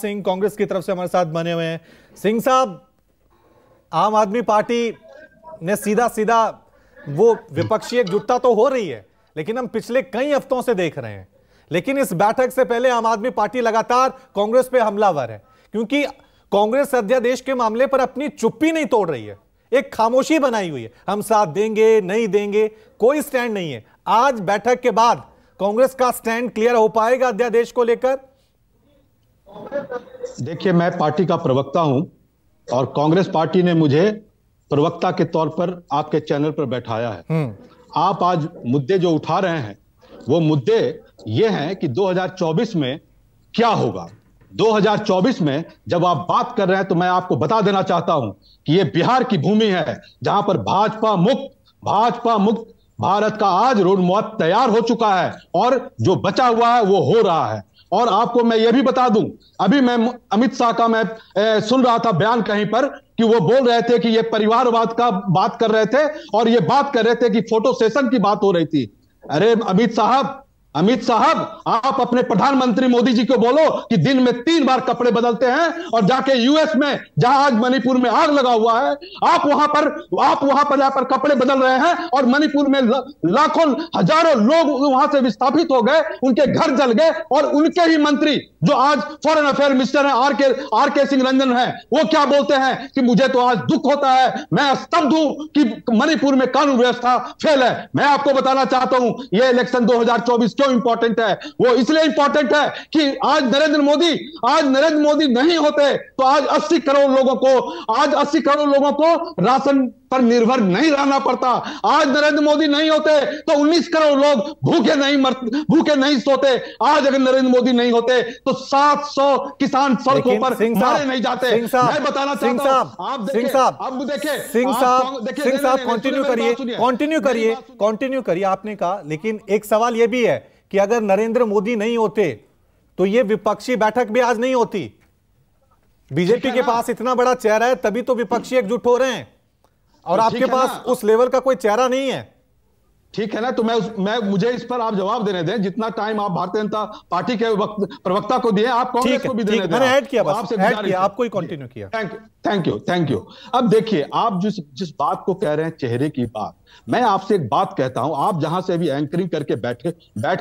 सिंह कांग्रेस की तरफ से हमारे साथ बने हुए हैं। सिंह साहब, आम आदमी पार्टी ने सीधा सीधा वो विपक्षी एकजुटता तो हो रही है, लेकिन हम पिछले कई हफ्तों से देख रहे हैं, लेकिन इस बैठक से पहले आम आदमी पार्टी लगातार कांग्रेस पे हमलावर है, क्योंकि कांग्रेस अध्यादेश के मामले पर अपनी चुप्पी नहीं तोड़ रही है, एक खामोशी बनाई हुई है। हम साथ देंगे नहीं देंगे, कोई स्टैंड नहीं है। आज बैठक के बाद कांग्रेस का स्टैंड क्लियर हो पाएगा अध्यादेश को लेकर? देखिए, मैं पार्टी का प्रवक्ता हूं और कांग्रेस पार्टी ने मुझे प्रवक्ता के तौर पर आपके चैनल पर बैठाया है। आप आज मुद्दे जो उठा रहे हैं वो मुद्दे ये हैं कि 2024 में क्या होगा। 2024 में जब आप बात कर रहे हैं तो मैं आपको बता देना चाहता हूं कि ये बिहार की भूमि है जहां पर भाजपा मुक्त भारत का आज रोड मैप तैयार हो चुका है और जो बचा हुआ है वो हो रहा है। और आपको मैं ये भी बता दूं, अभी मैं अमित शाह का मैं सुन रहा था बयान कहीं पर कि वो बोल रहे थे कि ये परिवारवाद का बात कर रहे थे और ये बात कर रहे थे कि फोटो सेशन की बात हो रही थी। अरे अमित साहब, आप अपने प्रधानमंत्री मोदी जी को बोलो कि दिन में 3 बार कपड़े बदलते हैं और जाके यूएस में, जहां आज मणिपुर में आग लगा हुआ है, आप वहां पर जाकर कपड़े बदल रहे हैं और मणिपुर में लाखों हजारों लोग वहां से विस्थापित हो गए, उनके घर जल गए और उनके ही मंत्री जो आज फॉरेन अफेयर मिनिस्टर है आर के सिंह रंजन है, वो क्या बोलते हैं कि मुझे तो आज दुख होता है, मैं स्तब्ध हूं कि मणिपुर में कानून व्यवस्था फेल है। मैं आपको बताना चाहता हूं यह इलेक्शन 2024 क्यों इंपॉर्टेंट है। वो इसलिए इंपॉर्टेंट है कि आज नरेंद्र मोदी नहीं होते तो आज 80 करोड़ लोगों को राशन पर निर्भर नहीं रहना पड़ता। आज नरेंद्र मोदी नहीं होते तो 19 करोड़ लोग भूखे नहीं सोते। आज अगर नरेंद्र मोदी नहीं होते तो 700 किसान सड़कों पर मारे नहीं जाते। मैं बताना चाहता हूं, आप देखिए सिंह साहब कंटिन्यू करिए आपने कहा, लेकिन एक सवाल यह भी है कि अगर नरेंद्र मोदी नहीं होते तो यह विपक्षी बैठक भी आज नहीं होती। बीजेपी के पास इतना बड़ा चेहरा है, तभी तो विपक्षी एकजुट हो रहे हैं, और आपके पास उस लेवल का कोई चेहरा नहीं है। ठीक है ना, तो मुझे इस पर आप जवाब देने दें। जितना टाइम आप भारतीय जनता पार्टी के प्रवक्ता को दिए, आप कांग्रेस को भी देने दें। मैंने ऐड किया, बस ऐड किया, आपको ही कंटिन्यू किया। Thank you. अब देखिए, आप जिस बात को कह रहे हैं, चेहरे की बात, मैं आपसे एक बात कहता हूं, आप जहां से अभी एंकरिंग करके बैठ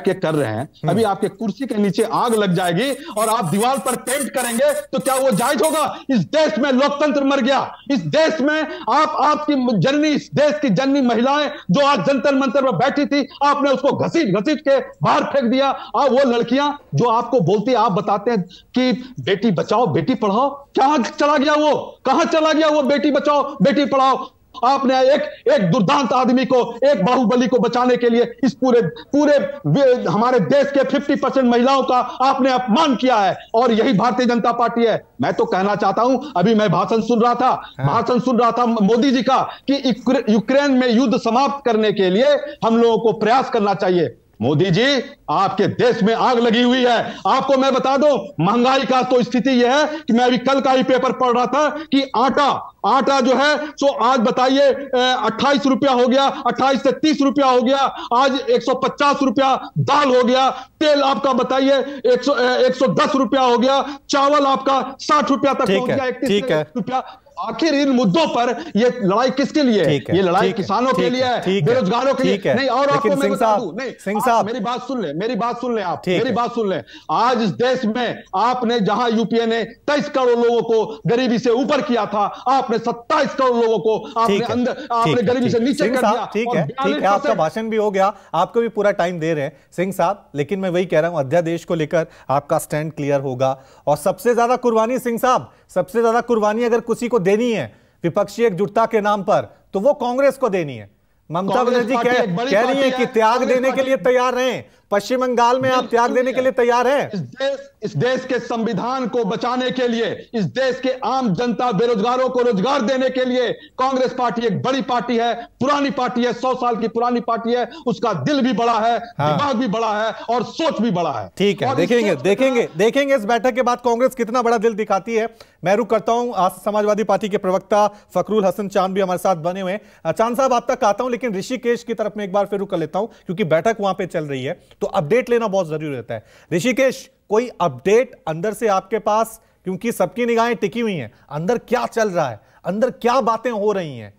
के कर रहे हैं, अभी आपके कुर्सी के नीचे आग लग जाएगी और आप दीवार पर पेंट करेंगे तो क्या वो जायज होगा? इस देश में लोकतंत्र मर गया। इस देश में आपकी जननी, इस देश की जननी महिलाएं जो आज जंतर मंतर पर बैठी थी, आपने उसको घसीट के बाहर फेंक दिया। और वो लड़कियां जो आपको बोलती, आप बताते हैं कि बेटी बचाओ बेटी पढ़ाओ, कहां चला गया वो बेटी बचाओ बेटी पढ़ाओ? आपने एक दुर्दांत आदमी को, एक बाहुबली को बचाने के लिए इस पूरे हमारे देश के 50% महिलाओं का आपने अपमान किया है, और यही भारतीय जनता पार्टी है। मैं तो कहना चाहता हूं, अभी मैं भाषण सुन रहा था मोदी जी का कि यूक्रेन में युद्ध समाप्त करने के लिए हम लोगों को प्रयास करना चाहिए। मोदी जी, आपके देश में आग लगी हुई है। आपको मैं बता दूं, महंगाई का तो स्थिति यह है कि मैं अभी कल का ही पेपर पढ़ रहा था कि आटा जो है सो आज बताइए 28 रुपया हो गया, 28 से 30 रुपया हो गया, आज 150 रुपया दाल हो गया, तेल आपका बताइए 110 रुपया हो गया, चावल आपका 60 रुपया तक पहुंच गया, 31 रुपया। आखिर इन मुद्दों पर ये लड़ाई किसके लिए है? ये लड़ाई किसानों के लिए है, बेरोजगारों के लिए नहीं। और आपको मैं बता दूं, नहीं, मेरी बात सुन ले। आज इस देश में आपने, जहां यूपीए ने 23 करोड़ लोगों को गरीबी से ऊपर किया था, आपने 27 करोड़ लोगों को आपने गरीबी से नीचे कर दिया। ठीक है, आपका भाषण भी हो गया, आपको भी पूरा टाइम दे रहे हैं सिंह साहब, लेकिन मैं वही कह रहा हूं, अध्यादेश को लेकर आपका स्टैंड क्लियर होगा। और सबसे ज्यादा कुर्बानी, सिंह साहब, सबसे ज्यादा कुर्बानी अगर किसी को देनी है विपक्षी एकजुटता के नाम पर, तो वो कांग्रेस को देनी है। ममता बनर्जी कह रही है कि त्याग देने के लिए तैयार हैं। पश्चिम बंगाल में आप त्याग देने के लिए तैयार हैं? इस देश के संविधान को बचाने के लिए, इस देश के आम जनता बेरोजगारों को रोजगार देने के लिए कांग्रेस पार्टी एक बड़ी पार्टी है, पुरानी पार्टी है, 100 साल की पुरानी पार्टी है। उसका दिल भी बड़ा है, दिमाग भी बड़ा है और सोच भी बड़ा है। ठीक है, देखेंगे इस बैठक के बाद कांग्रेस कितना बड़ा दिल दिखाती है। मैं रुक करता हूं, आज समाजवादी पार्टी के प्रवक्ता फखरुल हसन चांद भी हमारे साथ बने हुए हैं। चांद साहब, आप तक आता हूं, लेकिन ऋषिकेश की तरफ में एक बार फिर रुक कर लेता हूं, क्योंकि बैठक वहां पर चल रही है तो अपडेट लेना बहुत जरूरी रहता है। ऋषिकेश, कोई अपडेट अंदर से आपके पास क्योंकि सबकी निगाहें टिकी हुई हैं अंदर क्या चल रहा है, अंदर क्या बातें हो रही हैं,